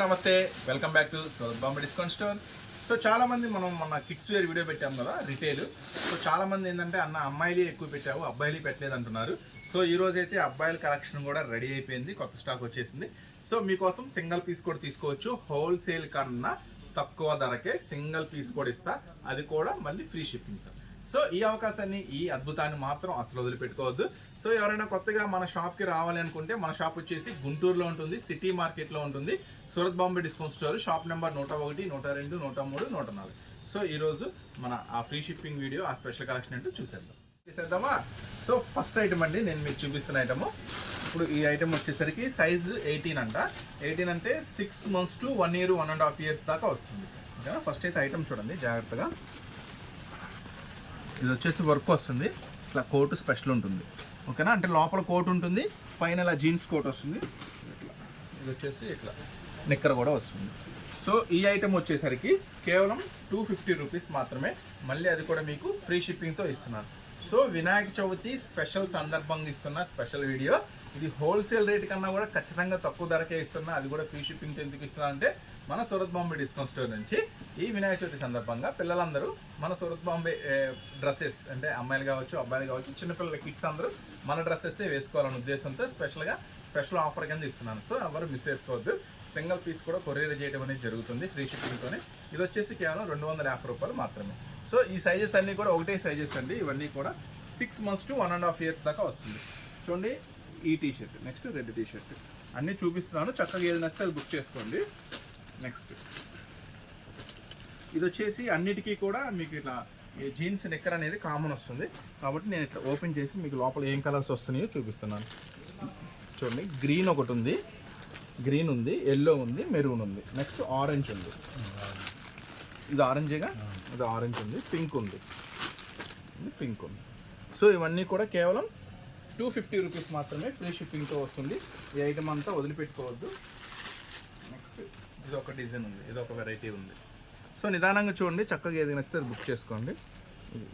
నమస్తే, welcome back to Surat Bombay discount store. So చాలామంది మనం మన కిడ్స్ వేర్ వీడియో పెట్టాం కదా రిటైల్. సో చాలామంది ఏంటంటే అన్న అమ్మాయిలు ఎక్కువ పెట్టావు, అబ్బాయిలు పెట్టలేదు అంటున్నారు. సో ఈరోజు అయితే అబ్బాయిల కలెక్షన్ కూడా రెడీ అయిపోయింది, కొత్త స్టాక్ వచ్చేసింది. సో మీకోసం సింగిల్ పీస్ కూడా తీసుకోవచ్చు. హోల్సేల్ కన్నా తక్కువ ధరకే సింగిల్ పీస్ కూడా ఇస్తా, అది కూడా మళ్ళీ ఫ్రీ షిప్పింగ్. సో ఈ అవకాశాన్ని, ఈ అద్భుతాన్ని మాత్రం అసలు వదిలిపెట్టుకోవద్దు. సో ఎవరైనా కొత్తగా మన షాప్కి రావాలి అనుకుంటే మన షాప్ వచ్చేసి గుంటూరులో ఉంటుంది, సిటీ మార్కెట్లో ఉంటుంది. Surat Bombay discount store, shop number 101, 102, 103, 104. So ఈరోజు మన ఆ ఫ్రీ షిప్పింగ్ వీడియో, ఆ స్పెషల్ కలెక్షన్ ఏంటో చూసేద్దామా. సో ఫస్ట్ ఐటమ్ అండి, నేను మీకు చూపిస్తున్న ఐటమ్. ఇప్పుడు ఈ ఐటమ్ వచ్చేసరికి సైజు 18 అంట. 18 అంటే 6 months to 1 year, 1.5 years దాకా వస్తుంది. ఓకేనా. ఫస్ట్ అయితే ఐటమ్ చూడండి జాగ్రత్తగా. ఇది వచ్చేసి వర్క్ వస్తుంది, ఇట్లా కోటు స్పెషల్ ఉంటుంది. ఓకేనా. అంటే లోపల కోట్ ఉంటుంది, పైన ఇలా జీన్స్ కోట్ వస్తుంది. ఇట్లా ఇది వచ్చేసి ఇట్లా నిక్కర్ కూడా వస్తుంది. సో ఈ ఐటమ్ వచ్చేసరికి కేవలం 250 రూపీస్ మాత్రమే. మళ్ళీ అది కూడా మీకు ఫ్రీ షిప్పింగ్తో ఇస్తున్నాను. సో వినాయక చవితి స్పెషల్ సందర్భంగా ఇస్తున్న స్పెషల్ వీడియో. ఇది హోల్సేల్ రేట్ కన్నా కూడా ఖచ్చితంగా తక్కువ ధరకే ఇస్తున్నా, అది కూడా ఫ్రీ షిప్పింగ్తో ఎందుకు ఇస్తున్నా అంటే మన సూరత్ బాంబే డిస్కౌంట్ స్టోర్ నుంచి ఈ వినాయక చవితి సందర్భంగా పిల్లలందరూ మన సూరత్ బాంబే డ్రెస్సెస్, అంటే అమ్మాయిలు కావచ్చు, అబ్బాయిలు కావచ్చు, చిన్నపిల్లల కిడ్స్ అందరూ మన డ్రెస్సెస్సే వేసుకోవాలనే ఉద్దేశంతో స్పెషల్ ఆఫర్ కింద ఇస్తున్నాను. సో ఎవరు మిస్ చేసుకోవద్దు. సింగిల్ పీస్ కూడా కొరియర్ చేయడం అనేది జరుగుతుంది ఫ్రీ షిప్పింగ్తోనే. ఇది వచ్చేసి కేవలం 250 రూపాయలు మాత్రమే. సో ఈ సైజెస్ అన్నీ కూడా ఒకటే సైజెస్ అండి. ఇవన్నీ కూడా 6 months to 1.5 years దాకా వస్తుంది. చూడండి ఈ టీషర్ట్, నెక్స్ట్ రెడ్ టీషర్ట్ అన్నీ చూపిస్తున్నాను. చక్కగా ఏది నచ్చితే అది బుక్ చేసుకోండి. నెక్స్ట్ ఇది వచ్చేసి అన్నిటికీ కూడా మీకు ఇట్లా జీన్స్ నిక్కర్ అనేది కామన్ వస్తుంది కాబట్టి నేను ఇట్లా ఓపెన్ చేసి మీకు లోపల ఏం కలర్స్ వస్తున్నాయో చూపిస్తున్నాను. చూడండి గ్రీన్ ఒకటి ఉంది, గ్రీన్ ఉంది, ఎల్లో ఉంది, మెరూన్ ఉంది, నెక్స్ట్ ఆరెంజ్ ఉంది. ఇది ఆరెంజేగా, ఇది ఆరెంజ్ ఉంది, పింక్ ఉంది, ఇది పింక్ ఉంది. సో ఇవన్నీ కూడా కేవలం 250 రూపీస్ మాత్రమే ఫ్రీ షిప్పింగ్తో వస్తుంది. ఈ ఐటమ్ అంతా వదిలిపెట్టుకోవద్దు. నెక్స్ట్ ఇది ఒక డిజైన్ ఉంది, ఇది ఒక వెరైటీ ఉంది. సో నిదానంగా చూడండి, చక్కగా ఏది నచ్చితే అది బుక్ చేసుకోండి.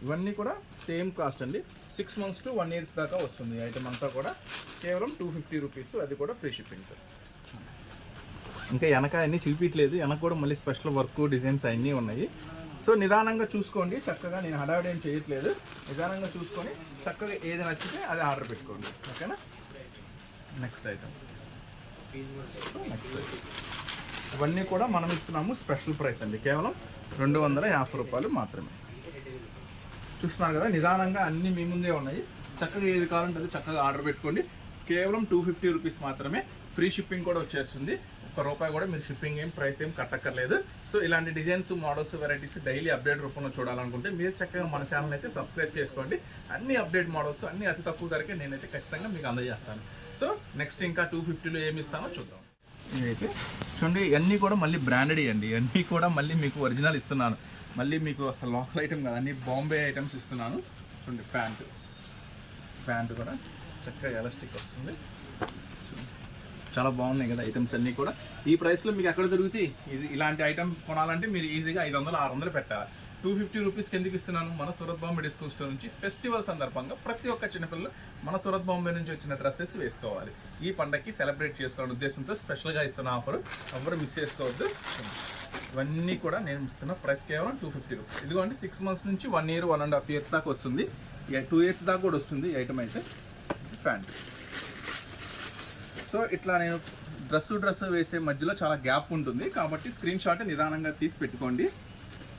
ఇవన్నీ కూడా సేమ్ కాస్ట్ అండి. 6 months to 1 year దాకా వస్తుంది. ఈ ఐటమ్ అంతా కూడా కేవలం 250 రూపీస్, అది కూడా ఫ్రీ షిప్పింగ్తో. ఇంకా వెనక అన్నీ చూపించలేదు, వెనక కూడా మళ్ళీ స్పెషల్ వర్క్ డిజైన్స్ అన్నీ ఉన్నాయి. సో నిదానంగా చూసుకోండి, చక్కగా నేను హడావిడి ఏం చేయట్లేదు. నిదానంగా చూసుకొని చక్కగా ఏది నచ్చితే అది ఆర్డర్ పెట్టుకోండి. ఓకేనా. నెక్స్ట్ ఐటమ్ ఇవన్నీ కూడా మనం ఇస్తున్నాము స్పెషల్ ప్రైస్ అండి, కేవలం 250 రూపాయలు మాత్రమే. చూస్తున్నారు కదా, నిదానంగా అన్నీ మీ ముందే ఉన్నాయి. చక్కగా ఏది కావాలంటే అది చక్కగా ఆర్డర్ పెట్టుకోండి. కేవలం 250 రూపీస్ మాత్రమే. ఫ్రీ షిప్పింగ్ కూడా వచ్చేస్తుంది. ₹1 కూడా మీరు షిప్పింగ్ ప్రైస్ ఏం కట్టక్కర్లేదు. సో ఇలాంటి designs, models, varieties daily update రూపంలో చూడాలనుకుంటే మీరు చక్కగా మన ఛానల్ అయితే సబ్స్క్రైబ్ చేసుకోండి. అన్ని అప్డేట్ మోడల్స్ అన్ని అతి తక్కువ ధరకే నేనైతే ఖచ్చితంగా మీకు అందజేస్తాను. సో నెక్స్ట్ ఇంకా 250లో ఏమి ఇస్తానో చూద్దాం. ఇదైతే చూడండి, ఇవన్నీ కూడా మళ్ళీ బ్రాండెడ్ అండి. ఇవన్నీ కూడా మళ్ళీ మీకు ఒరిజినల్ ఇస్తున్నాను. మళ్ళీ మీకు లోకల్ ఐటమ్ కదా, అన్ని బాంబే ఐటమ్స్ ఇస్తున్నాను. చూడండి ప్యాంటు కూడా చక్కగా ఎలాస్టిక్ వస్తుంది. చాలా బాగున్నాయి కదా ఐటమ్స్ అన్నీ కూడా. ఈ ప్రైస్లో మీకు ఎక్కడ దొరుకుతాయి? ఇది ఇలాంటి ఐటమ్ కొనాలంటే మీరు ఈజీగా 500, 600 పెట్టాలి. 250 రూపీస్కి ఎందుకు ఇస్తున్నాను? మన సూరత్ బాంబే డిస్కౌంట్ స్టోర్ నుంచి ఫెస్టివల్ సందర్భంగా ప్రతి ఒక్క చిన్నపిల్లలు మన సూరత్ బాంబే నుంచి వచ్చిన డ్రెస్సెస్ వేసుకోవాలి. ఈ పండగకి సెలబ్రేట్ చేసుకోవాలనే ఉద్దేశంతో స్పెషల్గా ఇస్తున్న ఆఫర్, ఎవరు మిస్ చేసుకోవద్దు. ఇవన్నీ కూడా నేను ఇస్తున్న ప్రైస్ కేవలం 250 రూపీస్. ఇదిగోండి 6 months నుంచి 1 year, 1.5 years దాకా వస్తుంది. 2 years దాకా కూడా వస్తుంది ఈ ఐటమ్ అయితే. ప్యాంట్. సో ఇట్లా నేను డ్రెస్ వేసే మధ్యలో చాలా గ్యాప్ ఉంటుంది కాబట్టి స్క్రీన్ షాట్ నిదానంగా తీసి పెట్టుకోండి.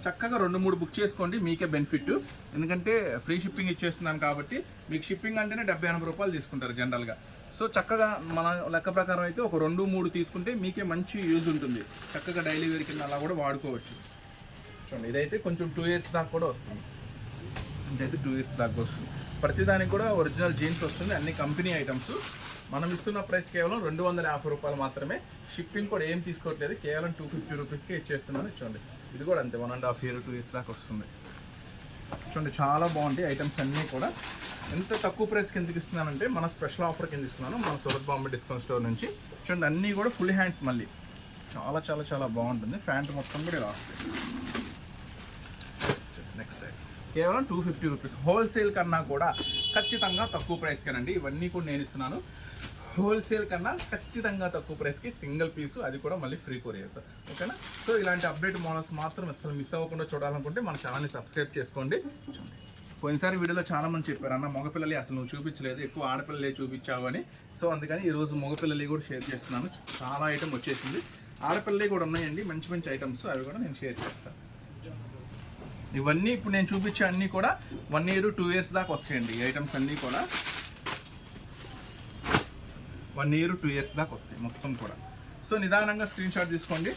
చక్కగా 2-3 బుక్ చేసుకోండి, మీకే బెనిఫిట్. ఎందుకంటే ఫ్రీ షిప్పింగ్ ఇచ్చేస్తున్నాను కాబట్టి మీకు షిప్పింగ్ అంటేనే 70-80 రూపాయలు తీసుకుంటారు జనరల్గా. సో చక్కగా మన లెక్క ప్రకారం అయితే ఒక 2-3 తీసుకుంటే మీకే మంచి యూజ్ ఉంటుంది. చక్కగా డైలీ వేర్ కింద అలా కూడా వాడుకోవచ్చు. చూడండి ఇదైతే కొంచెం 2 years దాకా కూడా వస్తుంది. ఇదైతే 2 years దాకా వస్తుంది. ప్రతిదానికి కూడా ఒరిజినల్ జీన్స్ వస్తుంది. అన్ని కంపెనీ ఐటమ్స్. మనం ఇస్తున్న ప్రైస్ కేవలం 250 రూపాయలు మాత్రమే. షిప్పింగ్ కూడా ఏం తీసుకోవట్లేదు, కేవలం 250 రూపీస్కే ఇచ్చేస్తున్నాను. చూడండి ఇది కూడా అంతే, 1.5 year, 2 years దాకా వస్తుంది. చూడండి చాలా బాగుంటాయి ఐటమ్స్ అన్నీ కూడా. ఎంత తక్కువ ప్రైస్కి ఎందుకు ఇస్తున్నానంటే మన స్పెషల్ ఆఫర్ కింద ఇస్తున్నాను మన సూరత్ బాంబే డిస్కౌంట్ స్టోర్ నుంచి. చూడండి అన్నీ కూడా ఫుల్ హ్యాండ్స్, మళ్ళీ చాలా చాలా చాలా బాగుంటుంది. ప్యాంట్ మొత్తం కూడా ఇలా వస్తుంది. నెక్స్ట్ కేవలం 250 రూపీస్. హోల్సేల్ కన్నా కూడా ఖచ్చితంగా తక్కువ ప్రైస్కేనండి. ఇవన్నీ కూడా నేను ఇస్తున్నాను. హోల్సేల్ కన్నా ఖచ్చితంగా తక్కువ ప్రైస్కి సింగిల్ పీసు, అది కూడా మళ్ళీ ఫ్రీ కొరియర్. ఓకేనా? సో ఇలాంటి అప్డేట్ మోడల్స్ మాత్రం అసలు మిస్ అవ్వకుండా చూడాలనుకుంటే మన ఛానల్ని సబ్స్క్రైబ్ చేసుకోండి. పోయినసారి వీడియోలో చాలా మంది చెప్పారు, అన్న మగపిల్లలు అసలు నువ్వు చూపించలేదు, ఎక్కువ ఆడపిల్లలే చూపించావు అని. సో అందుకని ఈరోజు మగపిల్లలు కూడా షేర్ చేస్తున్నాను. చాలా ఐటమ్ వచ్చేసింది, ఆడపిల్లలు కూడా ఉన్నాయండి, మంచి మంచి ఐటమ్స్, అవి కూడా నేను షేర్ చేస్తాను. ఇవన్నీ ఇప్పుడు నేను చూపించే అన్నీ కూడా 1 year 2 years దాకా వస్తాయండి. ఈ ఐటమ్స్ అన్నీ కూడా 1 year 2 years దాకా వస్తాయి మొత్తం కూడా. సో నిదానంగా స్క్రీన్ షాట్ తీసుకోండి,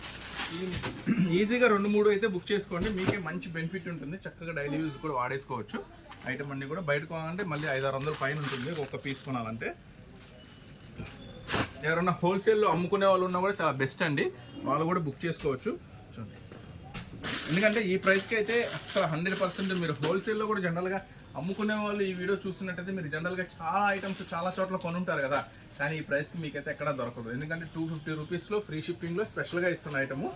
ఈజీగా 2-3 అయితే బుక్ చేసుకోండి, మీకే మంచి బెనిఫిట్ ఉంటుంది. చక్కగా డైలీ యూజ్ కూడా వాడేసుకోవచ్చు. ఐటమ్ అన్నీ కూడా బయట కొనాలంటే మళ్ళీ 500-600 పైన ఉంటుంది ఒక పీస్ కొనాలంటే. ఎవరైనా హోల్సేల్లో అమ్ముకునే వాళ్ళు ఉన్నా కూడా చాలా బెస్ట్ అండి, వాళ్ళు కూడా బుక్ చేసుకోవచ్చు. చూడండి, ఎందుకంటే ఈ ప్రైస్కి అయితే అసలు 100% మీరు హోల్సేల్లో కూడా జనరల్గా అమ్ముకునే వాళ్ళు ఈ వీడియో చూస్తున్నట్టయితే మీరు జనరల్గా చాలా ఐటమ్స్ చాలా చోట్ల కొనుంటారు కదా, కానీ ఈ ప్రైస్కి మీకైతే ఎక్కడా దొరకదు. ఎందుకంటే 250 రూపీస్లో ఫ్రీ షిప్పింగ్లో స్పెషల్గా ఇస్తున్న ఐటము.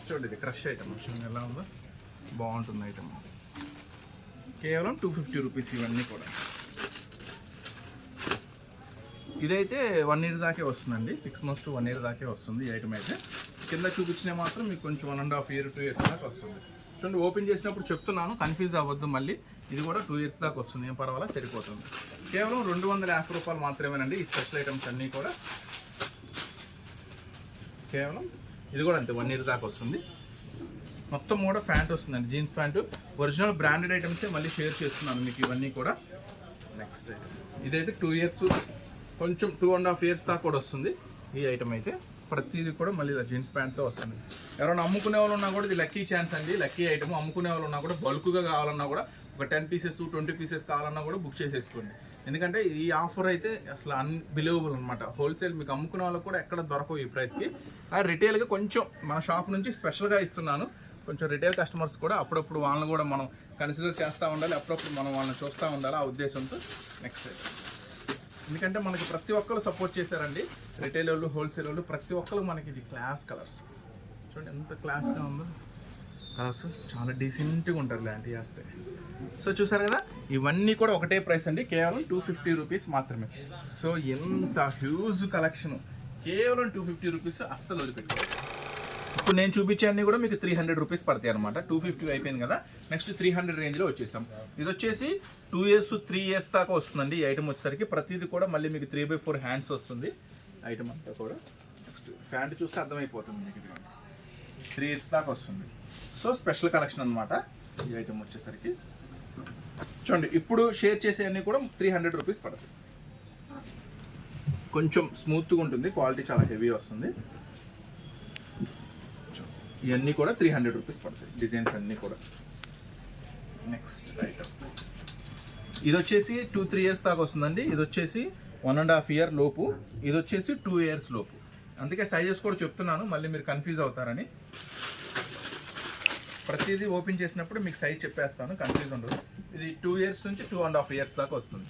చూడండి, ఇది క్రష్ ఐటమ్ ఎలా ఉందో, బాగుంటుంది ఐటమ్. కేవలం 250 రూపీస్ ఇవన్నీ కూడా. ఇదైతే 1 year దాకే వస్తుందండి, 6 months to 1 year దాకే వస్తుంది ఈ ఐటమ్ అయితే. కింద చూపించినా మాత్రం మీకు కొంచెం 1.5 year 2 years దాకా వస్తుంది. చూడండి, ఓపెన్ చేసినప్పుడు చెప్తున్నాను, కన్ఫ్యూజ్ అవ్వద్దు మళ్ళీ. ఇది కూడా 2 years దాకా వస్తుంది, ఏం పర్వాలేదు, సరిపోతుంది. కేవలం 250 రూపాయలు మాత్రమేనండి ఈ స్పెషల్ ఐటమ్స్ అన్నీ కూడా. కేవలం ఇది కూడా అంతే, 1 year దాకా వస్తుంది. మొత్తం కూడా ప్యాంట్ వస్తుందండి, జీన్స్ ప్యాంటు, ఒరిజినల్ బ్రాండెడ్ ఐటమ్సే మళ్ళీ షేర్ చేస్తున్నాను మీకు ఇవన్నీ కూడా. నెక్స్ట్ ఐటమ్ ఇదైతే 2 years, కొంచెం 2.5 years దాకా కూడా వస్తుంది ఈ ఐటమ్ అయితే. ప్రతిదీ కూడా మళ్ళీ జీన్స్ ప్యాంట్తో వస్తుంది. ఎవరైనా అమ్ముకునే వాళ్ళు ఉన్నా కూడా ఇది లక్కీ ఛాన్స్ అండి, లక్కీ ఐటమ్. అమ్ముకునే వాళ్ళు ఉన్నా కూడా బల్క్గా కావాలన్నా కూడా ఒక 10 pieces 20 pieces కావాలన్నా కూడా బుక్ చేసేసుకోండి. ఎందుకంటే ఈ ఆఫర్ అయితే అసలు అన్బిలీవబుల్ అనమాట. హోల్సేల్ మీకు అమ్ముకునే వాళ్ళకి కూడా ఎక్కడ దొరకవు ఈ ప్రైస్కి. రిటైల్గా కొంచెం మన షాప్ నుంచి స్పెషల్గా ఇస్తున్నాను. కొంచెం రిటైల్ కస్టమర్స్ కూడా అప్పుడప్పుడు వాళ్ళని కూడా మనం కన్సిడర్ చేస్తూ ఉండాలి, అప్పుడప్పుడు మనం వాళ్ళని చూస్తూ ఉండాలి, ఆ ఉద్దేశంతో. నెక్స్ట్ ఐటమ్, ఎందుకంటే మనకి ప్రతి ఒక్కరు సపోర్ట్ చేశారండి, రిటైల్ వాళ్ళు, హోల్సేల్ వాళ్ళు, ప్రతి ఒక్కరు మనకి ఇది క్లాస్ కలర్స్. చూడండి ఎంత క్లాస్గా ఉందో కలర్స్, చాలా డీసెంట్గా ఉంటారు ఇలాంటివి వేస్తే. సో చూసారు కదా, ఇవన్నీ కూడా ఒకటే ప్రైస్ అండి, కేవలం 250 రూపీస్ మాత్రమే. సో ఎంత హ్యూజ్ కలెక్షన్, కేవలం 250 రూపీస్, అస్సలు వదిలిపెట్టుకోవాలి. ఇప్పుడు నేను చూపించే అన్నీ కూడా మీకు 300 రూపీస్ పడతాయి అనమాట. 250 అయిపోయింది కదా, నెక్స్ట్ 300 రేంజ్లో వచ్చేసాం. ఇది వచ్చేసి 2 years 3 years దాకా వస్తుందండి ఈ ఐటమ్ వచ్చేసరికి. ప్రతిదీ కూడా మళ్ళీ మీకు 3/4 హ్యాండ్స్ వస్తుంది ఐటమ్ అంతా కూడా. నెక్స్ట్ ప్యాంట్ చూస్తే అర్థమైపోతుంది మీకు, ఇది 3 years దాకా వస్తుంది. సో స్పెషల్ కలెక్షన్ అనమాట ఈ ఐటమ్ వచ్చేసరికి. చూడండి, ఇప్పుడు షేర్ చేసేవన్నీ కూడా 300 రూపీస్ పడుతుంది. కొంచెం స్మూత్గా ఉంటుంది, క్వాలిటీ చాలా హెవీ వస్తుంది. ఇవన్నీ కూడా 300 రూపీస్ పడతాయి, డిజైన్స్ అన్నీ కూడా. నెక్స్ట్ ఐటమ్ ఇది వచ్చేసి 2-3 years దాకా వస్తుందండి. ఇది వచ్చేసి 1.5 year లోపు, ఇది వచ్చేసి 2 years లోపు. అందుకే సైజెస్ కూడా చెప్తున్నాను, మళ్ళీ మీరు కన్ఫ్యూజ్ అవుతారని. ప్రతిదీ ఓపెన్ చేసినప్పుడు మీకు సైజ్ చెప్పేస్తాను, కన్ఫ్యూజ్ ఉండదు. ఇది 2 years నుంచి 2.5 years దాకా వస్తుంది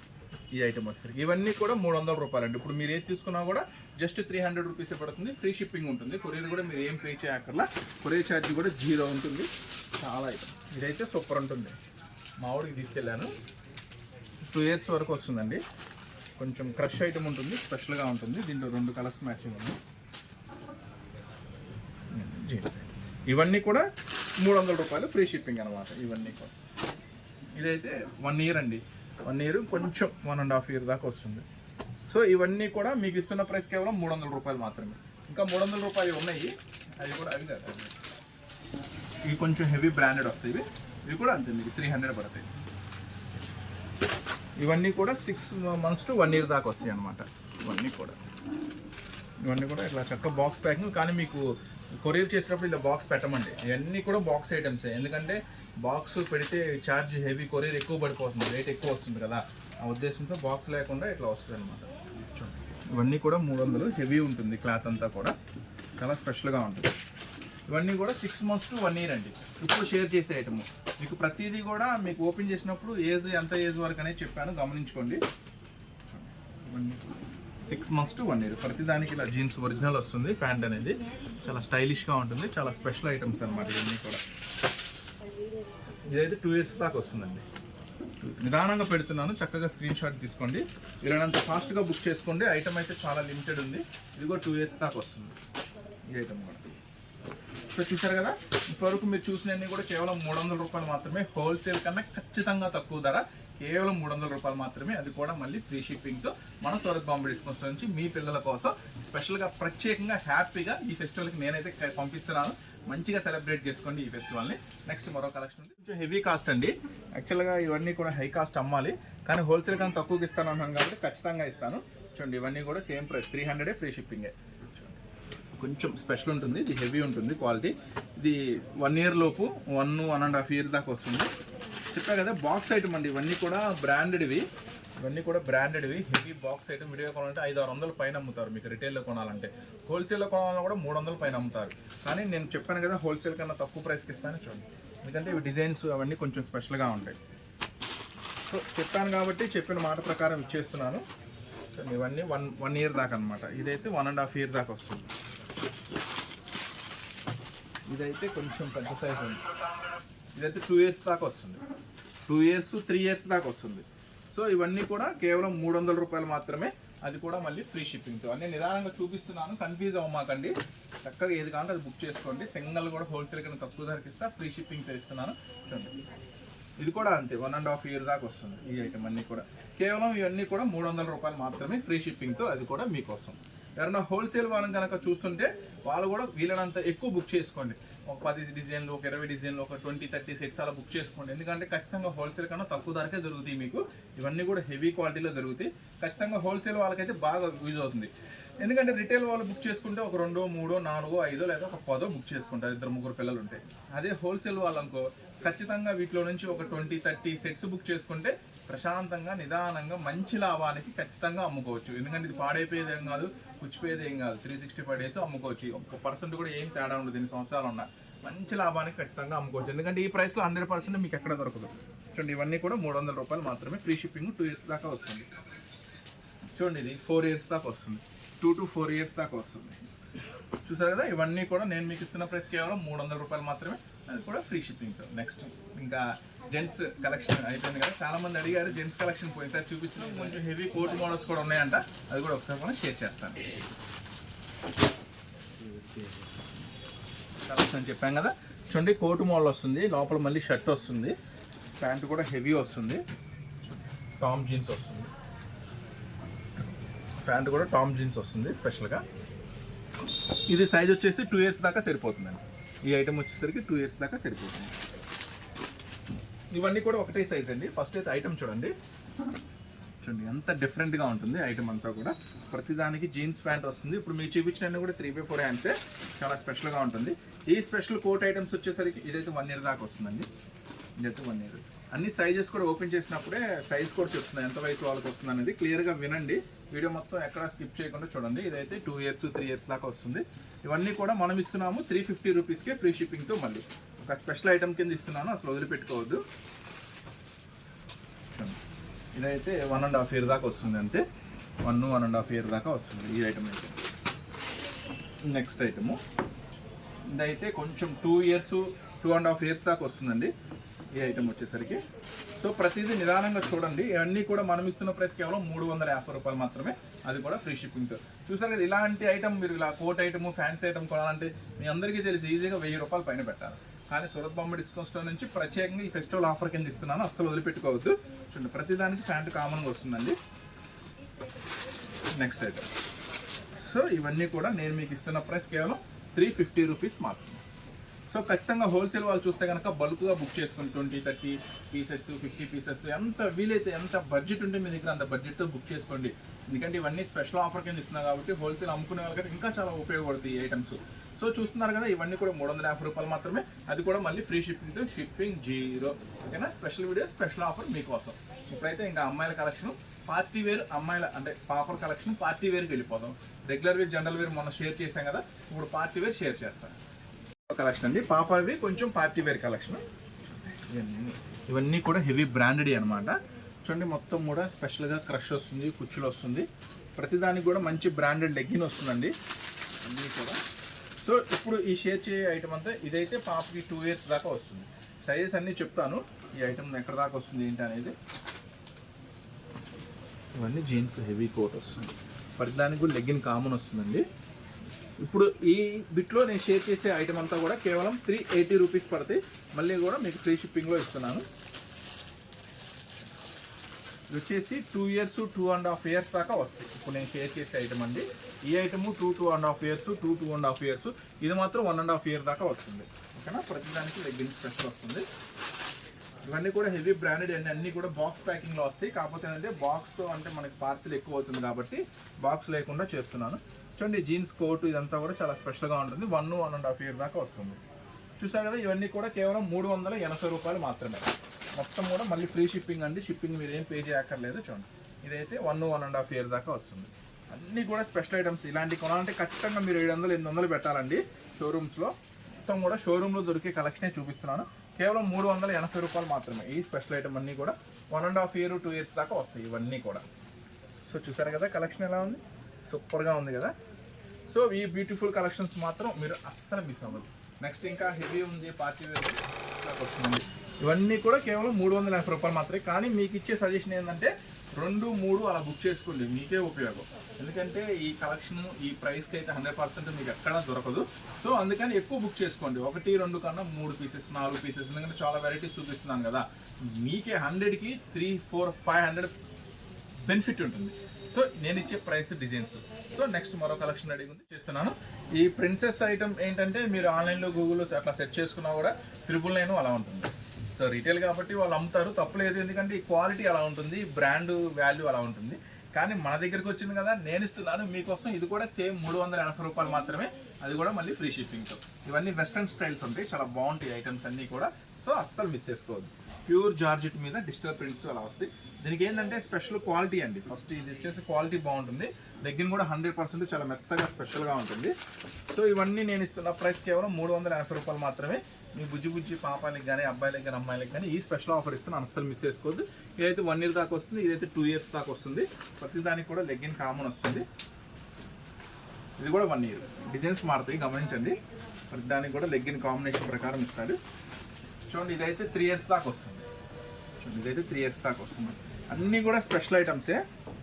ఈ ఐటమ్ వచ్చేసరికి. ఇవన్నీ కూడా 300 రూపాయలు అండి. ఇప్పుడు మీరు ఏది తీసుకున్నా కూడా జస్ట్ 300 రూపీసే పడుతుంది. ఫ్రీ షిప్పింగ్ ఉంటుంది, కొరియర్ కూడా మీరు ఏం పే చేయక్కర్లా, కొరియర్ ఛార్జ్ కూడా 0 ఉంటుంది. చాలా ఐటమ్, ఇదైతే సూపర్ ఉంటుంది. మా ఊరికి తీసుకెళ్ళాను, 2 years వరకు వస్తుందండి. కొంచెం క్రష్ ఐటమ్ ఉంటుంది, స్పెషల్గా ఉంటుంది. దీంట్లో 2 కలర్స్ మ్యాచింగ్ ఉంది. జీన్స్ ఇవన్నీ కూడా 300 రూపాయలు, ఫ్రీ షిప్పింగ్ అనమాట ఇవన్నీ కూడా. ఇదైతే 1 year అండి, 1 year కొంచెం 1.5 year దాకా వస్తుంది. సో ఇవన్నీ కూడా మీకు ఇస్తున్న ప్రైస్ కేవలం 300 రూపాయలు మాత్రమే. ఇంకా 300 రూపాయలు ఉన్నాయి, అవి కూడా అవి కాదు, ఇవి కొంచెం హెవీ బ్రాండెడ్ వస్తాయి. ఇవి కూడా అంతే, మీకు 300 పడతాయి. ఇవన్నీ కూడా 6 months to 1 year దాకా వస్తాయి అనమాట. ఇవన్నీ కూడా ఇట్లా చక్కగా బాక్స్ ప్యాకింగ్. కానీ మీకు కొరియర్ చేసేటప్పుడు ఇలా బాక్స్ పెట్టమండి, ఇవన్నీ కూడా బాక్స్ ఐటమ్సే. ఎందుకంటే బాక్స్ పెడితే ఛార్జ్ హెవీ, కొరియర్ ఎక్కువ పడిపోతుంది, రేట్ ఎక్కువ వస్తుంది కదా, ఆ ఉద్దేశంతో బాక్స్ లేకుండా ఇట్లా వస్తుంది అనమాట. ఇవన్నీ కూడా 300, హెవీ ఉంటుంది, క్లాత్ అంతా కూడా చాలా స్పెషల్గా ఉంటుంది. ఇవన్నీ కూడా 6 months to 1 year అండి. ఇప్పుడు షేర్ చేసే ఐటమ్ మీకు ప్రతిదీ కూడా మీకు ఓపెన్ చేసినప్పుడు ఎంత ఏజ్ వరకు అనేది చెప్పాను, గమనించుకోండి. ఇవన్నీ 6 months to 1 year. ప్రతిదానికి ఇలా జీన్స్ ఒరిజినల్ వస్తుంది, ప్యాంట్ అనేది చాలా స్టైలిష్గా ఉంటుంది, చాలా స్పెషల్ ఐటమ్స్ అనమాట ఇవన్నీ కూడా. ఇదైతే 2 years దాకా వస్తుందండి. నిదానంగా పెడుతున్నాను, చక్కగా స్క్రీన్ షాట్ తీసుకోండి. వీళ్ళనంత ఫాస్ట్గా బుక్ చేసుకోండి. ఐటమ్ అయితే చాలా లిమిటెడ్ ఉంది. ఇది కూడా 2 years దాకా వస్తుంది ఈ ఐటమ్ కూడా. సో చూసారు కదా, ఇప్పటివరకు మీరు చూసినవన్నీ కూడా కేవలం 300 రూపాయలు మాత్రమే. హోల్సేల్ కన్నా ఖచ్చితంగా తక్కువ ధర, కేవలం 300 రూపాయలు మాత్రమే. అది కూడా మళ్ళీ ఫ్రీ షిప్పింగ్తో మన సూరత్ బాంబే డిస్కౌంట్స్ నుంచి మీ పిల్లల కోసం స్పెషల్గా ప్రత్యేకంగా హ్యాపీగా ఈ ఫెస్టివల్కి నేనైతే పంపిస్తున్నాను. మంచిగా సెలబ్రేట్ చేసుకోండి ఈ ఫెస్టివల్ని. నెక్స్ట్ మరో కలెక్షన్ ఉంది, కొంచెం హెవీ కాస్ట్ అండి. యాక్చువల్గా ఇవన్నీ కూడా హై కాస్ట్ అమ్మాలి, కానీ హోల్సేల్ కన్నా తక్కువకి ఇస్తాను అన్నాను కాబట్టి ఖచ్చితంగా ఇస్తాను. చూడండి, ఇవన్నీ కూడా సేమ్ ప్రైస్ 300 ఫ్రీ షిప్పింగే. కొంచెం స్పెషల్ ఉంటుంది, ఇది హెవీ ఉంటుంది క్వాలిటీ. ఇది 1 year లోపు 1.5 year దాకా వస్తుంది. చెప్పా కదా, బాక్స్ ఐటమ్ అండి. ఇవన్నీ కూడా బ్రాండెడ్వి, హెవీ బాక్స్ ఐటమ్. విడిగా కొనాలంటే 500-600 పైన అమ్ముతారు. మీకు రిటైల్లో కొనాలంటే, హోల్సేల్లో కొనాలన్నా కూడా 300 పైన అమ్ముతారు. కానీ నేను చెప్పాను కదా, హోల్సేల్ కన్నా తక్కువ ప్రైస్కి ఇస్తాను. చూడండి, ఎందుకంటే ఇవి డిజైన్స్ అవన్నీ కొంచెం స్పెషల్గా ఉంటాయి. సో చెప్పాను కాబట్టి చెప్పిన మాట ప్రకారం ఇచ్చేస్తున్నాను. ఇవన్నీ 1 year దాకా అనమాట. ఇదైతే 1.5 year దాకా వస్తుంది. ఇదైతే కొంచెం పెద్ద సైజ్ ఉంది. ఇదైతే 2 years దాకా వస్తుంది. 2 years 3 years దాకా వస్తుంది. సో ఇవన్నీ కూడా కేవలం 300 రూపాయలు మాత్రమే. అది కూడా మళ్ళీ ఫ్రీ షిప్పింగ్తో. అన్నీ నిదానంగా చూపిస్తున్నాను, కన్ఫ్యూజ్ అవ్వమాకండి. చక్కగా ఏది కావాలంటే అది బుక్ చేసుకోండి. సింగల్ కూడా హోల్సేల్ కన్నా తక్కువ ధరకి ఇస్తా, ఫ్రీ షిప్పింగ్తో ఇస్తున్నాను. చూడండి, ఇది కూడా అంతే 1.5 year దాకా వస్తుంది. ఈ ఐటమ్ అన్నీ కూడా కేవలం ఇవన్నీ కూడా 300 రూపాయలు మాత్రమే ఫ్రీ షిప్పింగ్తో. అది కూడా మీకోసం. ఎవరైనా హోల్సేల్ వాళ్ళని కనుక చూస్తుంటే వాళ్ళు కూడా వీళ్ళనంత ఎక్కువ బుక్ చేసుకోండి. ఒక 10 డిజైన్లు, ఒక 20 డిజైన్లు, ఒక 20-30 సెట్స్ అలా బుక్ చేసుకోండి. ఎందుకంటే ఖచ్చితంగా హోల్సేల్ కన్నా తక్కువ ధరకే దొరుకుతాయి మీకు. ఇవన్నీ కూడా హెవీ క్వాలిటీలో దొరుకుతాయి. ఖచ్చితంగా హోల్సేల్ వాళ్ళకైతే బాగా యూజ్ అవుతుంది. ఎందుకంటే రిటైల్ వాళ్ళు బుక్ చేసుకుంటే ఒక 2, 3, 4, 5 లేదా ఒక 10 బుక్ చేసుకుంటారు, 2-3 పిల్లలు ఉంటాయి. అదే హోల్సేల్ వాళ్ళనుకో ఖచ్చితంగా వీటిలో నుంచి ఒక 20-30 సెట్స్ బుక్ చేసుకుంటే ప్రశాంతంగా నిదానంగా మంచి లాభానికి ఖచ్చితంగా అమ్ముకోవచ్చు. ఎందుకంటే ఇది పాడైపోయేది ఏం కాదు, పుచ్చిపోయేది ఏం కాదు. 365 days అమ్ముకోవచ్చు. 1% కూడా ఏం తేడా ఉండదు. 8 సంవత్సరాలు ఉన్నా మంచి లాభానికి ఖచ్చితంగా అమ్ముకోవచ్చు. ఎందుకంటే ఈ ప్రైస్లో 100% మీకు ఎక్కడ దొరకదు. చూడండి, ఇవన్నీ కూడా 300 రూపాయలు మాత్రమే. ఫ్రీ షిప్పింగ్ 2 years దాకా వస్తుంది. చూడండి, ఇది 4 years దాకా వస్తుంది. 2 to 4 years దాకా వస్తుంది. చూసారు కదా, ఇవన్నీ కూడా నేను మీకు ఇస్తున్న ప్రైస్ కేవలం 300 రూపాయలు మాత్రమే. అది కూడా ఫ్రీ షిప్పింగ్తో. నెక్స్ట్ ఇంకా జెంట్స్ కలెక్షన్ అయిపోయింది కదా, చాలా మంది అడిగారు జెంట్స్ కలెక్షన్ పోయితే చూపించిన కొంచెం హెవీ కోట్ మోడల్స్ కూడా ఉన్నాయంట. అది కూడా ఒకసారి మనం షేర్ చేస్తాను. కలెక్షన్ చెప్పాం కదా, చూడండి కోట్ మోడల్ వస్తుంది, లోపల మళ్ళీ షర్ట్ వస్తుంది, ప్యాంట్ కూడా హెవీ వస్తుంది, టామ్ జీన్స్ వస్తుంది, ప్యాంట్ కూడా టామ్ జీన్స్ వస్తుంది స్పెషల్గా. ఇది సైజ్ వచ్చేసి 2 years దాకా సరిపోతుందండి. ఈ ఐటమ్ వచ్చేసరికి 2 years దాకా సరిపోతుంది. ఇవన్నీ కూడా ఒకటే సైజ్ అండి. ఫస్ట్ అయితే ఐటమ్ చూడండి ఎంత డిఫరెంట్గా ఉంటుంది ఐటమ్ అంతా కూడా. ప్రతిదానికి జీన్స్ ప్యాంట్ వస్తుంది. ఇప్పుడు మీరు చూపించినవి కూడా 3/4 హ్యాండ్సే, చాలా స్పెషల్గా ఉంటుంది. ఈ స్పెషల్ కోట్ ఐటమ్స్ వచ్చేసరికి ఇదైతే 1 year దాకా వస్తుందండి. ఇదైతే 1 year. అన్ని సైజెస్ కూడా ఓపెన్ చేసినప్పుడే సైజ్ కూడా చెప్తున్నాయి, ఎంత వయసు వాళ్ళకి వస్తుంది అనేది. క్లియర్గా వినండి, వీడియో మొత్తం ఎక్కడ స్కిప్ చేయకుండా చూడండి. ఇదైతే 2 years 3 years దాకా వస్తుంది. ఇవన్నీ కూడా మనం ఇస్తున్నాము 350 రూపీస్కే ఫ్రీ షిప్పింగ్తో. మళ్ళీ ఒక స్పెషల్ ఐటమ్ కింద ఇస్తున్నాను, అసలు వదిలిపెట్టుకోవద్దు. ఇదైతే 1.5 year దాకా వస్తుంది, అంతే 1.5 year దాకా వస్తుంది ఈ ఐటమ్ అయితే. నెక్స్ట్ ఐటము ఇదైతే కొంచెం 2 years 2.5 years దాకా వస్తుందండి ఈ ఐటమ్ వచ్చేసరికి. సో ప్రతిదీ నిదానంగా చూడండి. ఇవన్నీ కూడా మనం ఇస్తున్న ప్రైస్ కేవలం 350 రూపాయలు మాత్రమే. అది కూడా ఫ్రీ షిప్పింగ్తో. చూసారు కదా, ఇలాంటి ఐటమ్ మీరు ఇలా కోట్ ఐటమ్, ఫ్యాన్సీ ఐటమ్ కొనాలంటే మీ అందరికీ తెలిసి ఈజీగా 1000 రూపాయలు పైన పెట్టాలి. కానీ సూరత్ బాంబే డిస్కౌంట్ స్టోర్ నుంచి ప్రత్యేకంగా ఈ ఫెస్టివల్ ఆఫర్ కింద ఇస్తున్నాను, అస్సలు వదిలిపెట్టుకోవద్దు. చూడండి, ప్రతిదానికి ప్యాంట్ కామన్గా వస్తుందండి. Next item. సో ఇవన్నీ కూడా నేను మీకు ఇస్తున్న ప్రైస్ కేవలం 350 రూపీస్ మాత్రమే. సో ఖచ్చితంగా హోల్సేల్ వాళ్ళు చూస్తే కనుక బల్క్గా బుక్ చేసుకుని 20-30 పీసెస్ 50 పీసెస్ ఎంత వీలైతే, ఎంత బడ్జెట్ ఉంటే మీ దగ్గర అంత బడ్జెట్తో బుక్ చేసుకోండి. ఎందుకంటే ఇవన్నీ స్పెషల్ ఆఫర్ కింద ఇస్తున్నాం కాబట్టి హోల్సేల్ అమ్ముకునే వాళ్ళకి ఇంకా చాలా ఉపయోగపడుతాయి ఈ ఐటమ్స్. సో చూస్తున్నారు కదా, ఇవన్నీ కూడా 350 రూపాయలు మాత్రమే. అది కూడా మళ్ళీ ఫ్రీ షిప్పింగ్తో, షిప్పింగ్ 0. ఓకేనా, స్పెషల్ వీడియో, స్పెషల్ ఆఫర్ మీకోసం. ఇప్పుడైతే ఇంకా అమ్మాయిల కలెక్షన్, పార్టీ వేర్ అమ్మాయిల అంటే పాపర్ కలెక్షన్ పార్టీ వేర్కి వెళ్ళిపోదాం. రెగ్యులర్ వేర్, జనరల్ వేర్ మొన్న షేర్ చేశాం కదా, ఇప్పుడు పార్టీ వేర్ షేర్ చేస్తాను. కలెక్షన్ అండి, పాపర్వి కొంచెం పార్టీ వేర్ కలెక్షన్. ఇవన్నీ కూడా హెవీ బ్రాండెడ్ అనమాట. చూడండి, మొత్తం కూడా స్పెషల్గా క్రష్ వస్తుంది, కుచ్చులు వస్తుంది. ప్రతిదానికి కూడా మంచి బ్రాండెడ్ లెగ్గిన్ వస్తుందండి అన్నీ కూడా. సో ఇప్పుడు ఈ షేర్ చేయ ఐటమ్ అంతా ఇదైతే పాపకి 2 years దాకా వస్తుంది. సైజెస్ అన్నీ చెప్తాను, ఈ ఐటమ్ ఎక్కడ దాకా వస్తుంది ఏంటి అనేది. ఇవన్నీ జీన్స్ హెవీ కోట్ వస్తుంది, ప్రతిదానికి కూడా లెగ్గిన్ కామన్ వస్తుందండి. ఇప్పుడు ఈ బిట్లో నేను షేర్ చేసే ఐటమ్ అంతా కూడా కేవలం 380 రూపీస్ పడతాయి. మళ్ళీ కూడా మీకు ఫ్రీ షిప్పింగ్లో ఇస్తున్నాను. ఇది వచ్చేసి 2 years 2.5 years దాకా వస్తాయి. ఇప్పుడు నేను షేర్ చేసే ఐటమ్ అండి. ఈ ఐటమ్ 2.5 years 2.5 years, ఇది మాత్రం 1.5 year దాకా వస్తుంది. ఓకేనా, ప్రతిదానికి లెగ్గిన్ స్పెషల్ వస్తుంది. ఇవన్నీ కూడా హెవీ బ్రాండెడ్ అండి, అన్నీ కూడా బాక్స్ ప్యాకింగ్లో వస్తాయి. కాకపోతే ఏంటంటే బాక్స్తో అంటే మనకి పార్సిల్ ఎక్కువ అవుతుంది కాబట్టి బాక్స్ లేకుండా చేస్తున్నాను. చూడండి, జీన్స్ కోట్ ఇదంతా కూడా చాలా స్పెషల్గా ఉంటుంది. 1.5 year దాకా వస్తుంది. చూసారు కదా, ఇవన్నీ కూడా కేవలం 380 రూపాయలు మాత్రమే. మొత్తం కూడా మళ్ళీ ఫ్రీ షిప్పింగ్ అండి, షిప్పింగ్ మీరు ఏం పే చేయక్కర్లేదు. చూడండి, ఇదైతే 1.5 year దాకా వస్తుంది. అన్నీ కూడా స్పెషల్ ఐటమ్స్. ఇలాంటి కొనాలంటే ఖచ్చితంగా మీరు 700-800 పెట్టాలండి షోరూమ్స్లో. మొత్తం కూడా షోరూంలో దొరికే కలెక్షనే చూపిస్తున్నాను. కేవలం 380 రూపాయలు మాత్రమే. ఈ స్పెషల్ ఐటమ్ అన్నీ కూడా 1.5 year 2 years దాకా వస్తాయి ఇవన్నీ కూడా. సో చూసారు కదా కలెక్షన్ ఎలా ఉంది, సూపర్గా ఉంది కదా. సో ఈ బ్యూటిఫుల్ కలెక్షన్స్ మాత్రం మీరు అస్సలు మిస్ అవ్వదు. నెక్స్ట్ ఇంకా హెవీ ఉంది, పార్టీ వేర్ వస్తుంది. ఇవన్నీ కూడా కేవలం 380 రూపాయలు మాత్రమే. కానీ మీకు ఇచ్చే సజెషన్ ఏంటంటే 2, 3 అలా బుక్ చేసుకోండి, మీకే ఉపయోగం. ఎందుకంటే ఈ కలెక్షన్ ఈ ప్రైస్కి అయితే 100% మీకు ఎక్కడా దొరకదు. సో అందుకని ఎక్కువ బుక్ చేసుకోండి, 1, 2 కన్నా 3 పీసెస్ 4 పీసెస్, ఎందుకంటే చాలా వెరైటీస్ చూపిస్తున్నాను కదా. మీకే 100కి 3, 4, 500 బెనిఫిట్ ఉంటుంది. సో నేను ఇచ్చే ప్రైస్ డిజైన్స్. సో నెక్స్ట్ మరో కలెక్షన్ రెడీ ఉంది చేస్తున్నాను. ఈ ప్రిన్సెస్ ఐటమ్ ఏంటంటే మీరు ఆన్లైన్లో గూగుల్లో అట్లా సెర్చ్ చేసుకున్నా కూడా 999 అలా ఉంటుంది. సో రీటైల్ కాబట్టి వాళ్ళు అమ్ముతారు, తప్పులేదు. ఎందుకంటే ఈ క్వాలిటీ అలా ఉంటుంది, బ్రాండ్ వాల్యూ అలా ఉంటుంది. కానీ మన దగ్గరికి వచ్చింది కదా, నేను ఇస్తున్నాను మీకోసం. ఇది కూడా సేమ్ 380 రూపాయలు మాత్రమే, అది కూడా మళ్ళీ ఫ్రీ షిప్పింగ్తో. ఇవన్నీ వెస్ట్రన్ స్టైల్స్ ఉంటాయి, చాలా బాగుంటాయి ఐటమ్స్ అన్నీ కూడా. సో అస్సలు మిస్ చేసుకోవద్దు. ప్యూర్ జార్జెట్ మీద డిజిటల్ ప్రింట్స్ అలా వస్తాయి. దీనికి ఏంటంటే స్పెషల్ క్వాలిటీ అండి. ఫస్ట్ ఇది వచ్చేసి క్వాలిటీ బాగుంటుంది, లెగ్గిన్ కూడా 100% చాలా మెత్తగా స్పెషల్గా ఉంటుంది. సో ఇవన్నీ నేను ఇస్తున్న ప్రైస్ కేవలం 380 రూపాయలు మాత్రమే. మీ బుజ్జి పాపాలకి కానీ అబ్బాయిలకి కానీ అమ్మాయిలకి కానీ ఈ స్పెషల్ ఆఫర్ ఇస్తున్నాను, అస్సలు మిస్ చేసుకోవద్దు. ఇదైతే 1 year దాకా వస్తుంది, ఇదైతే 2 years దాకా వస్తుంది. ప్రతిదానికి కూడా లెగ్గిన్ కామన్ వస్తుంది. ఇది కూడా 1 year. డిజైన్స్ మారుతాయి గమనించండి. ప్రతిదానికి కూడా లెగ్గిన్ కాంబినేషన్ ప్రకారం ఇస్తాడు. చూడండి, ఇదైతే 3 years దాకా వస్తుంది. చూడండి, ఇదైతే 3 years దాకా వస్తుంది. అన్నీ కూడా స్పెషల్ ఐటమ్సే.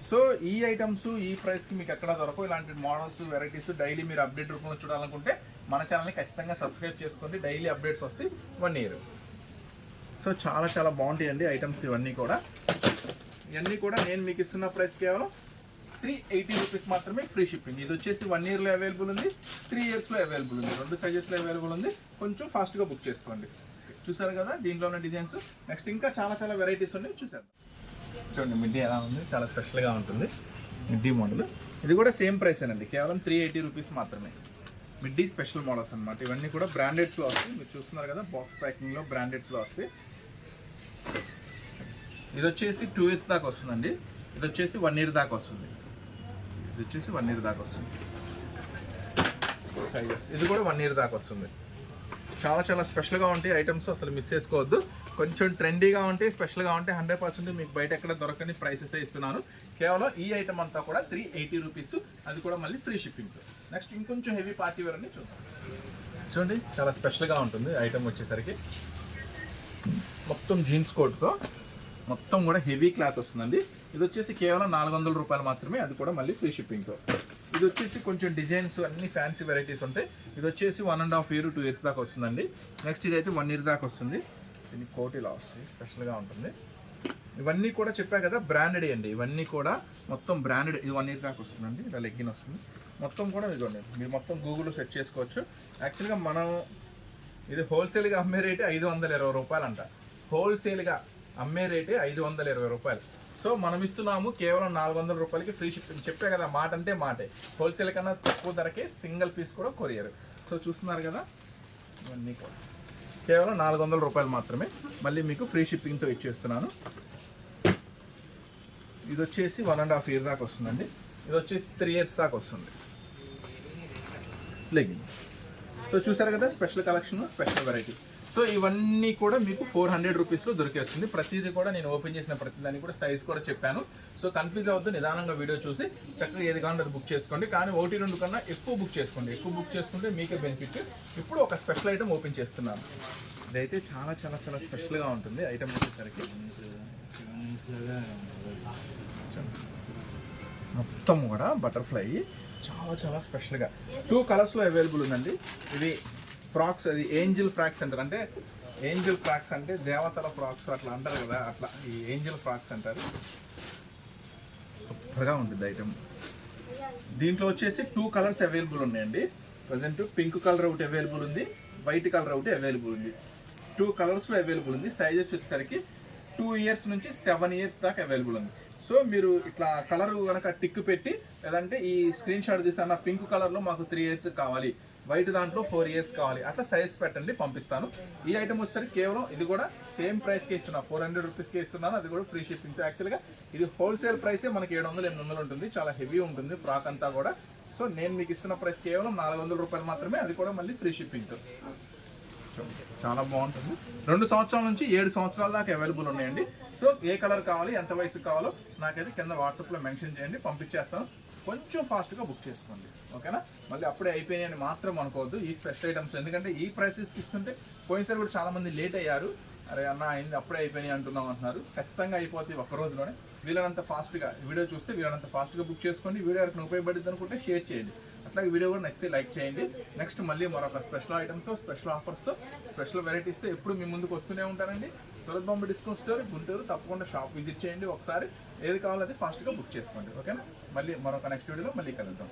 సో ఈ ఐటమ్స్ ఈ ప్రైస్కి మీకు ఎక్కడ దొరకవు. ఇలాంటి మోడల్స్ వెరైటీస్ డైలీ మీరు అప్డేట్ రూపంలో చూడాలనుకుంటే మన ఛానల్ని ఖచ్చితంగా సబ్స్క్రైబ్ చేసుకోండి. డైలీ అప్డేట్స్ వస్తాయి 1 year. సో చాలా చాలా బాగుంటాయండి ఐటమ్స్ ఇవన్నీ కూడా. ఇవన్నీ కూడా నేను మీకు ఇస్తున్న ప్రైస్ కేవలం 380 రూపీస్ మాత్రమే, ఫ్రీ షిప్పింగ్. ఇది వచ్చేసి 1 yearలో అవైలబుల్ ఉంది, 3 yearsలో అవైలబుల్ ఉంది, 2 సైజెస్లో అవైలబుల్ ఉంది. కొంచెం ఫాస్ట్గా బుక్ చేసుకోండి. చూసారు కదా దీంట్లో ఉన్న డిజైన్స్. నెక్స్ట్ ఇంకా చాలా చాలా వెరైటీస్ ఉన్నాయి, చూసారు. చూడండి, మిడ్డీ ఎలా ఉంది, చాలా స్పెషల్గా ఉంటుంది మిడ్డీ మోడల్. ఇది కూడా సేమ్ ప్రైస్ అండి, కేవలం 380 రూపీస్ మాత్రమే. మిడ్డీ స్పెషల్ మోడల్స్ అనమాట. ఇవన్నీ కూడా బ్రాండెడ్స్లో వస్తాయి. మీరు చూస్తున్నారు కదా బాక్స్ ప్యాకింగ్లో బ్రాండెడ్స్లో వస్తాయి. ఇది వచ్చేసి 2 years దాకా వస్తుందండి. ఇది వచ్చేసి 1 year దాకా వస్తుంది. ఇది వచ్చేసి 1 year దాకా వస్తుంది సైజెస్. ఇది కూడా 1 year దాకా వస్తుంది. చాలా చాలా స్పెషల్గా ఉంటాయి ఐటమ్స్, అసలు మిస్ చేసుకోవద్దు. కొంచెం ట్రెండీగా ఉంటాయి, స్పెషల్గా ఉంటాయి. 100% మీకు బయట ఎక్కడ దొరకని ప్రైసెస్ ఇస్తున్నాను. కేవలం ఈ ఐటమ్ అంతా కూడా 380 రూపీస్, అది కూడా మళ్ళీ ఫ్రీ షిప్పింగ్. నెక్స్ట్ ఇంకొంచెం హెవీ పార్టీ వేర్ అని చూద్దాం. చూడండి, చాలా స్పెషల్గా ఉంటుంది ఐటమ్ వచ్చేసరికి. మొత్తం జీన్స్ కోట్తో మొత్తం కూడా హెవీ క్లాత్ వస్తుందండి. ఇది వచ్చేసి కేవలం 400 రూపాయలు మాత్రమే, అది కూడా మళ్ళీ ఫ్రీ షిప్పింగ్తో. ఇది వచ్చేసి కొంచెం డిజైన్స్ అన్ని ఫ్యాన్సీ వెరైటీస్ ఉంటాయి. ఇది వచ్చేసి 1.5 year 2 years దాకా వస్తుందండి. నెక్స్ట్ ఇదైతే 1 year దాకా వస్తుంది. దీన్ని కోట్ ఇలా వస్తుంది, స్పెషల్గా ఉంటుంది. ఇవన్నీ కూడా చెప్పా కదా బ్రాండెడ్ అండి. ఇవన్నీ కూడా మొత్తం బ్రాండెడ్. ఇది 1 year దాకా వస్తుందండి. ఇలా లెగ్గిన్ వస్తుంది. మొత్తం కూడా ఇదిగోండి, మీరు మొత్తం గూగుల్లో సెర్చ్ చేసుకోవచ్చు. యాక్చువల్గా మనం ఇది హోల్సేల్గా అమ్మే రేటే 520 రూపాయలు అంట. హోల్సేల్గా అమ్మే రేటే 520 రూపాయలు. సో మనం ఇస్తున్నాము కేవలం 400 రూపాయలకి ఫ్రీ షిప్పింగ్. చెప్పే కదా, మాట అంటే మాటే. హోల్సేల్ కన్నా తక్కువ ధరకే సింగిల్ పీస్ కూడా కొరియర్. సో చూస్తున్నారు కదా, ఇవన్నీ కూడా కేవలం 400 రూపాయలు మాత్రమే, మళ్ళీ మీకు ఫ్రీ షిప్పింగ్తో ఇచ్చేస్తున్నాను. ఇది వచ్చేసి 1.5 year దాకా వస్తుందండి. ఇది వచ్చేసి 3 years దాకా వస్తుంది లెగ్గిన్. సో చూసారు కదా special collection, special variety. So ఇవన్నీ కూడా మీకు 400 రూపీస్లో దొరికేస్తుంది. ప్రతిదీ కూడా నేను ఓపెన్ చేసిన ప్రతిదాన్ని కూడా సైజ్ కూడా చెప్పాను. సో కన్ఫ్యూజ్ అవ్వద్దు, నిదానంగా వీడియో చూసి చక్కగా ఏది కావాలంటే అది బుక్ చేసుకోండి. కానీ 1, 2 కన్నా ఎక్కువ బుక్ చేసుకోండి. ఎక్కువ బుక్ చేసుకుంటే మీకే బెనిఫిట్. ఇప్పుడు ఒక స్పెషల్ ఐటమ్ ఓపెన్ చేస్తున్నాను. ఇదైతే చాలా చాలా చాలా స్పెషల్గా ఉంటుంది ఐటమ్ వచ్చేసరికి. మొత్తం కూడా బటర్ఫ్లై చాలా చాలా స్పెషల్గా 2 కలర్స్లో అవైలబుల్ ఉందండి. ఇది ఫ్రాక్స్, అది ఏంజిల్ ఫ్రాక్స్ అంటారు. అంటే ఏంజిల్ ఫ్రాక్స్ అంటే దేవతల ఫ్రాక్స్ అట్లా అంటారు కదా, అట్లా ఈ ఏంజిల్ ఫ్రాక్స్ అంటారు. సూపర్గా ఉంటుంది ఐటమ్. దీంట్లో వచ్చేసి 2 కలర్స్ అవైలబుల్ ఉన్నాయండి ప్రజెంట్. పింక్ కలర్ ఒకటి అవైలబుల్ ఉంది, వైట్ కలర్ ఒకటి అవైలబుల్ ఉంది. 2 కలర్స్లో అవైలబుల్ ఉంది. సైజెస్ వచ్చేసరికి 2 ఇయర్స్ నుంచి 7 ఇయర్స్ దాకా అవైలబుల్ ఉంది. సో మీరు ఇట్లా కలర్ కనుక టిక్ పెట్టి, లేదంటే ఈ స్క్రీన్ షాట్ తీసాను, పింక్ కలర్లో మాకు 3 ఇయర్స్ కావాలి, వైట్ దాంట్లో 4 ఇయర్స్ కావాలి, అట్లా సైజ్ పెట్టండి, పంపిస్తాను. ఈ ఐటమ్ వచ్చేసరికి కేవలం ఇది కూడా సేమ్ ప్రైస్కి ఇస్తున్నాను, 400 రూపీస్కి ఇస్తున్నాను. అది కూడా ఫ్రీ షిప్పింగ్. యాక్చువల్గా ఇది హోల్సేల్ ప్రైసే మనకి 700-800 ఉంటుంది. చాలా హెవీ ఉంటుంది ఫ్రాక్ అంతా కూడా. సో నేను మీకు ఇస్తున్న ప్రైస్ కేవలం 400 రూపాయలు మాత్రమే, అది కూడా మళ్ళీ ఫ్రీ షిప్పింగ్తో. చాలా బాగుంటుంది. 2 సంవత్సరాల నుంచి 7 సంవత్సరాల దాకా అవైలబుల్ ఉన్నాయండి. సో ఏ కలర్ కావాలి, ఎంత వయసు కావాలో నాకైతే కింద వాట్సాప్లో మెన్షన్ చేయండి, పంపించేస్తాను. కొంచెం ఫాస్ట్గా బుక్ చేసుకోండి, ఓకేనా? మళ్ళీ అప్పుడే అయిపోయినాయని మాత్రం అనుకోవద్దు ఈ స్పెషల్ ఐటమ్స్. ఎందుకంటే ఈ ప్రైసెస్కి ఇస్తుంటే పోయినసారి కూడా చాలామంది లేట్ అయ్యారు. అరే అన్న అయింది అప్పుడే అయిపోయినాయి అంటున్నాం అంటున్నారు. ఖచ్చితంగా అయిపోతుంది ఒక్క రోజులోనే. వీళ్ళనంత ఫాస్ట్గా వీడియో చూస్తే వీళ్ళనంత ఫాస్ట్గా బుక్ చేసుకోండి. వీడియో ఎవరికి ఉపయోగపడుతుంది అనుకుంటే షేర్ చేయండి. అట్లాగే వీడియో కూడా నచ్చితే లైక్ చేయండి. నెక్స్ట్ మళ్ళీ మరొక స్పెషల్ ఐటమ్తో, స్పెషల్ ఆఫర్స్తో, స్పెషల్ వెరైటీస్తో ఎప్పుడు మీ ముందుకు వస్తూనే ఉంటానండి. Surat Bombay discount store, Guntur. తప్పకుండా షాప్ విజిట్ చేయండి ఒకసారి. ఏది కావాలో అది ఫాస్ట్గా బుక్ చేసుకోండి, ఓకేనా? మళ్ళీ మరొక నెక్స్ట్ వీడియోలో మళ్ళీ కలుద్దాం.